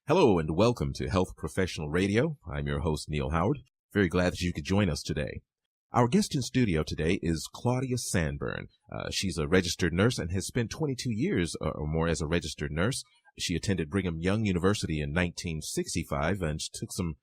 Hello and welcome to Health Professional Radio. I'm your host, Neal Howard. Very glad that you could join us today. Our guest in studio today is Claudia Sanborn. She's a registered nurse and has spent 22 years or more as a registered nurse. She attended Brigham Young University in 1965 and took some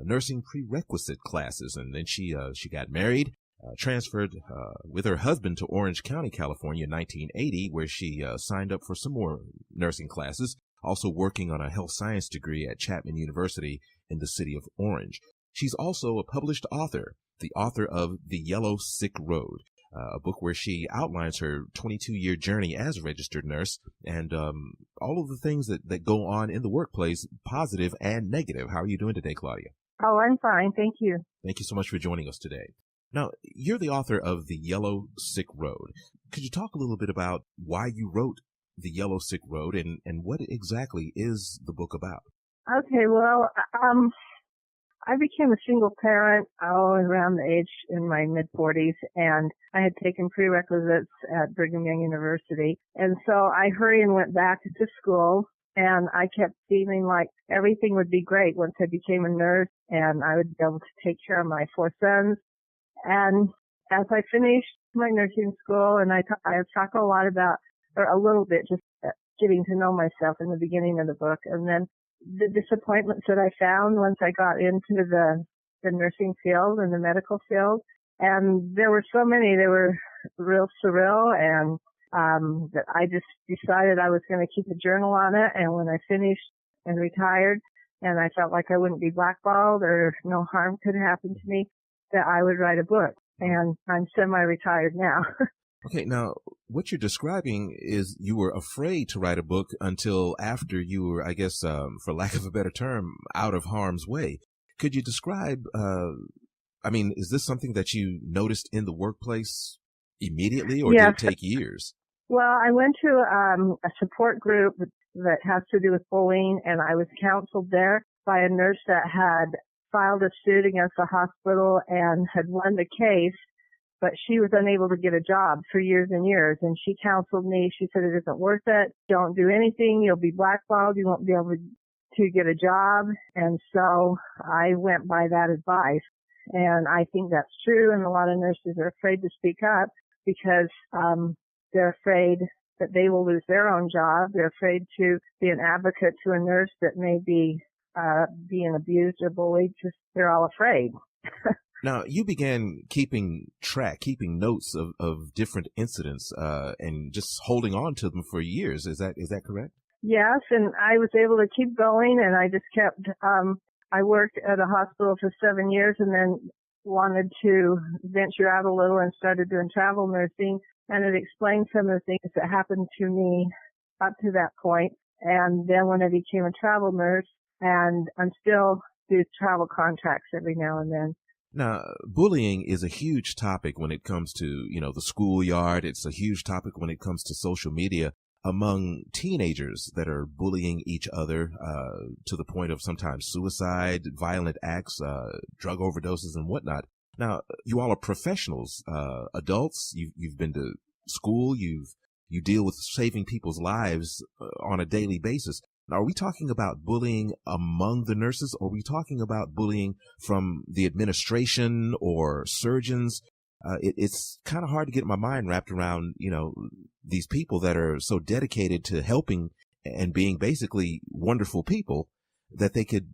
nursing prerequisite classes. And then she got married, transferred with her husband to Orange County, California in 1980, where she signed up for some more nursing classes, also working on a health science degree at Chapman University in the city of Orange. She's also a published author, the author of The Yellow Sick Road, a book where she outlines her 22-year journey as a registered nurse and all of the things that go on in the workplace, positive and negative. How are you doing today, Claudia? Oh, I'm fine. Thank you. Thank you so much for joining us today. Now, you're the author of The Yellow Sick Road. Could you talk a little bit about why you wrote The Yellow Sick Road and what exactly is the book about? Okay, well, I became a single parent around the age in my mid-40s, and I had taken prerequisites at Brigham Young University. And so I hurried and went back to school, and I kept feeling like everything would be great once I became a nurse, and I would be able to take care of my 4 sons. And as I finished my nursing school, and I talk a lot about, or a little bit, just getting to know myself in the beginning of the book, and then the disappointments that I found once I got into the nursing field and the medical field. And there were so many, they were real surreal, and that I just decided I was going to keep a journal on it. And when I finished and retired, and I felt like I wouldn't be blackballed or no harm could happen to me, that I would write a book. And I'm semi-retired now. Okay, now, what you're describing is you were afraid to write a book until after you were, I guess, for lack of a better term, out of harm's way. Could you describe, is this something that you noticed in the workplace immediately, or Yes. did it take years? Well, I went to a support group that has to do with bullying, and I was counseled there by a nurse that had filed a suit against the hospital and had won the case, but she was unable to get a job for years and years. And she counseled me. She said, it isn't worth it. Don't do anything. You'll be blackballed. You won't be able to get a job. And so I went by that advice. And I think that's true. And a lot of nurses are afraid to speak up because they're afraid that they will lose their own job. They're afraid to be an advocate to a nurse that may be being abused or bullied. Just they're all afraid. Now, you began keeping notes of different incidents and just holding on to them for years. Is that correct? Yes, and I was able to keep going, and I just kept, I worked at a hospital for 7 years and then wanted to venture out a little and started doing travel nursing, and it explained some of the things that happened to me up to that point. And then when I became a travel nurse, and I'm still do travel contracts every now and then. Now, bullying is a huge topic when it comes to, the schoolyard. It's a huge topic when it comes to social media among teenagers that are bullying each other to the point of sometimes suicide, violent acts, drug overdoses, and whatnot. Now, you all are professionals, adults. You've been to school. You deal with saving people's lives on a daily basis. Now, are we talking about bullying among the nurses, or are we talking about bullying from the administration or surgeons? It's kind of hard to get my mind wrapped around, these people that are so dedicated to helping and being basically wonderful people that they could,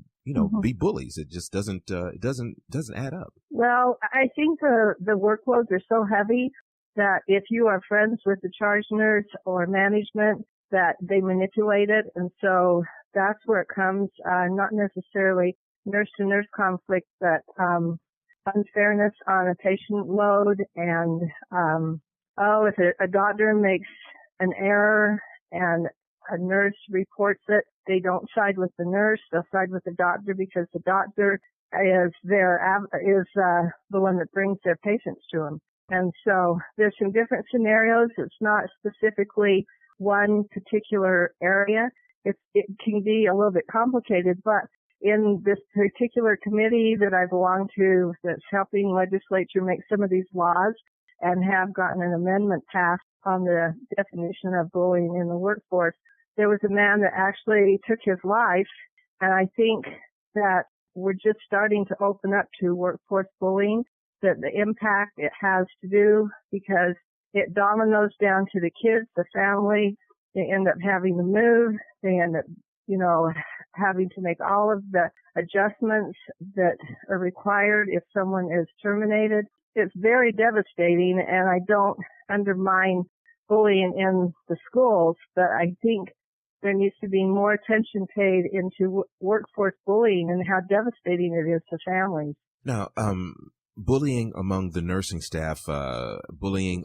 be bullies. It just doesn't add up. Well, I think the workloads are so heavy that if you are friends with the charge nurse or management, that they manipulate it. And so that's where it comes, not necessarily nurse-to-nurse conflict, but unfairness on a patient load. And, if a doctor makes an error and a nurse reports it, they don't side with the nurse. They'll side with the doctor because the doctor is the one that brings their patients to them. And so there's some different scenarios. It's not specifically one particular area. It can be a little bit complicated, but in this particular committee that I belong to that's helping legislature make some of these laws and have gotten an amendment passed on the definition of bullying in the workforce, there was a man that actually took his life And I think that we're just starting to open up to workforce bullying, that the impact it has to do, because it dominoes down to the kids, the family. They end up having to move. They end up, having to make all of the adjustments that are required if someone is terminated. It's very devastating, and I don't undermine bullying in the schools, but I think there needs to be more attention paid into workforce bullying and how devastating it is to families. Now, bullying among the nursing staff, bullying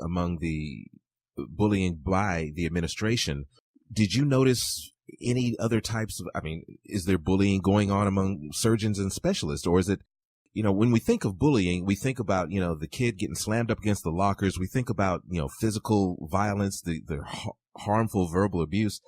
by the administration. Did you notice any other types of, is there bullying going on among surgeons and specialists? Or is it, when we think of bullying, we think about, the kid getting slammed up against the lockers. We think about, physical violence, the harmful verbal abuse.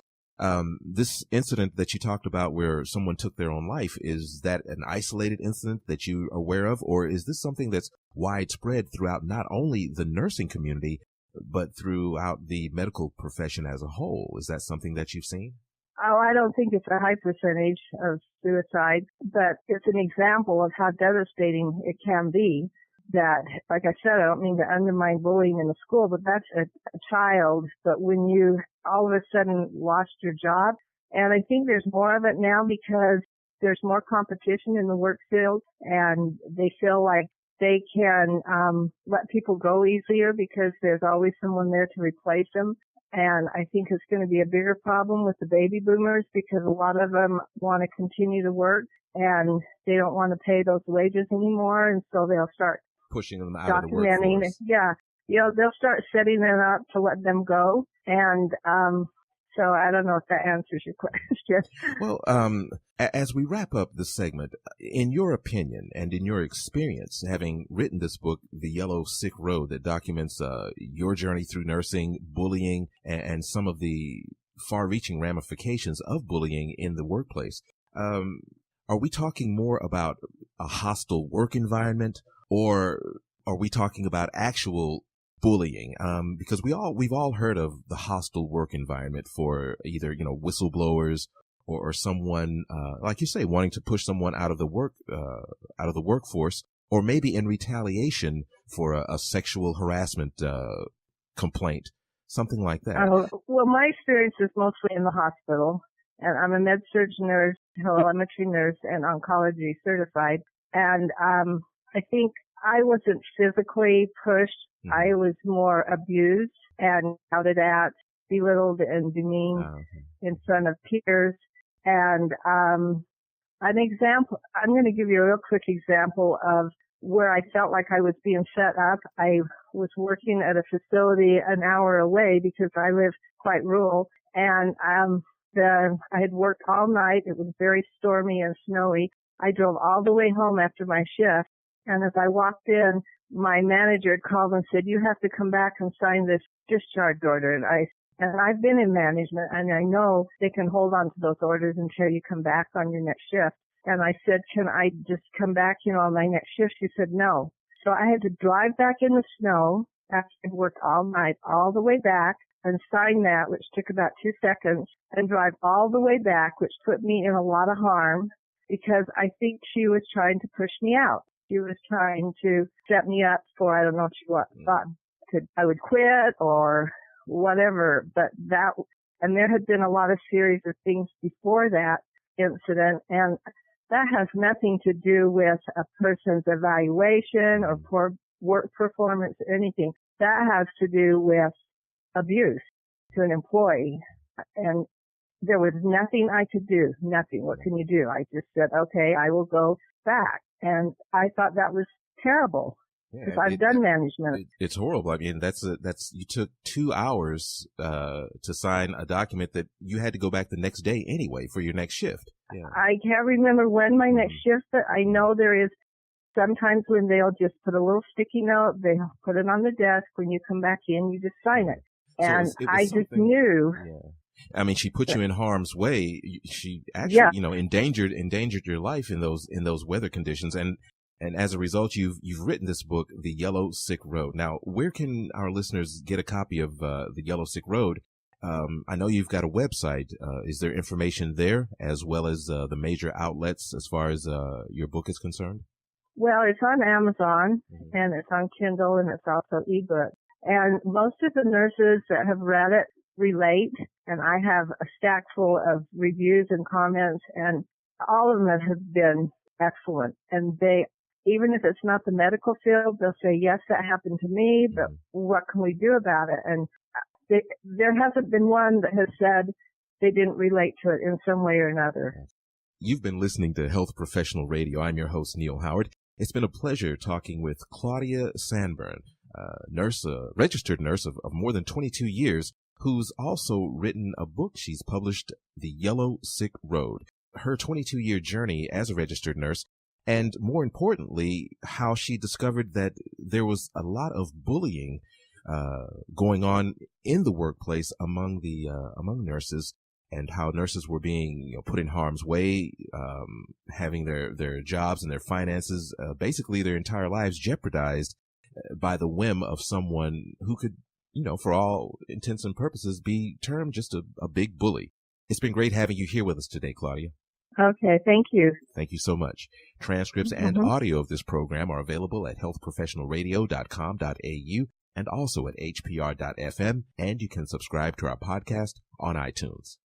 This incident that you talked about where someone took their own life, is that an isolated incident that you're aware of, or is this something that's widespread throughout not only the nursing community, but throughout the medical profession as a whole? Is that something that you've seen? Oh, I don't think it's a high percentage of suicide, but it's an example of how devastating it can be. That, like I said, I don't mean to undermine bullying in the school, but that's a child. But when you all of a sudden lost your job, and I think there's more of it now because there's more competition in the work field, and they feel like they can let people go easier because there's always someone there to replace them. And I think it's going to be a bigger problem with the baby boomers because a lot of them want to continue to work and they don't want to pay those wages anymore. And so they'll start pushing them out of the workforce. Yeah. They'll start setting them up to let them go. And, so I don't know if that answers your question. Well, as we wrap up this segment, in your opinion and in your experience, having written this book, The Yellow Sick Road, that documents your journey through nursing, bullying, and some of the far-reaching ramifications of bullying in the workplace, are we talking more about a hostile work environment, or are we talking about actual bullying? Because we've all heard of the hostile work environment for either, whistleblowers or someone, like you say, wanting to push someone out of the workforce, or maybe in retaliation for a sexual harassment, complaint, something like that. Well, my experience is mostly in the hospital, and I'm a med-surg nurse, telemetry nurse, and oncology certified. And, I think I wasn't physically pushed. I was more abused and shouted at, belittled and demeaned in front of peers. And an example, I'm going to give you a real quick example of where I felt like I was being set up. I was working at a facility an hour away because I live quite rural, and I had worked all night. It was very stormy and snowy. I drove all the way home after my shift, and as I walked in, my manager had called and said, "You have to come back and sign this discharge order." And I've been in management, and I know they can hold on to those orders until you come back on your next shift. And I said, "Can I just come back, on my next shift?" She said, "No." So I had to drive back in the snow after I'd worked all night, all the way back, and sign that, which took about 2 seconds, and drive all the way back, which put me in a lot of harm because I think she was trying to push me out. She was trying to set me up for, I don't know if she thought I would quit or whatever, but and there had been a lot of series of things before that incident, and that has nothing to do with a person's evaluation or poor work performance or anything. That has to do with abuse to an employee. And there was nothing I could do. Nothing. What can you do? I just said, okay, I will go back. And I thought that was terrible because I've done management. It's horrible. I mean, you took 2 hours to sign a document that you had to go back the next day anyway for your next shift. Yeah. I can't remember when my next shift, but I know there is sometimes when they'll just put a little sticky note, they put it on the desk. When you come back in, you just sign it. And so I just knew. Yeah. I mean, she put you in harm's way. She actually, endangered your life in those weather conditions. And as a result, you've written this book, The Yellow Sick Road. Now, where can our listeners get a copy of The Yellow Sick Road? I know you've got a website. Is there information there as well as the major outlets as far as your book is concerned? Well, it's on Amazon, and it's on Kindle, and it's also ebook. And most of the nurses that have read it relate, and I have a stack full of reviews and comments, and all of them have been excellent. And they, even if it's not the medical field, they'll say, yes, that happened to me, but what can we do about it? And there hasn't been one that has said they didn't relate to it in some way or another. You've been listening to Health Professional Radio. I'm your host, Neal Howard. It's been a pleasure talking with Claudia Sanborn, a registered nurse of more than 22 years, who's also written a book. She's published The Yellow Sick Road, her 22-year journey as a registered nurse, and more importantly, how she discovered that there was a lot of bullying going on in the workplace among nurses, and how nurses were being put in harm's way, having their jobs and their finances, basically their entire lives jeopardized by the whim of someone who could, for all intents and purposes, be termed just a big bully. It's been great having you here with us today, Claudia. Okay, thank you. Thank you so much. Transcripts and audio of this program are available at healthprofessionalradio.com.au and also at hpr.fm, and you can subscribe to our podcast on iTunes.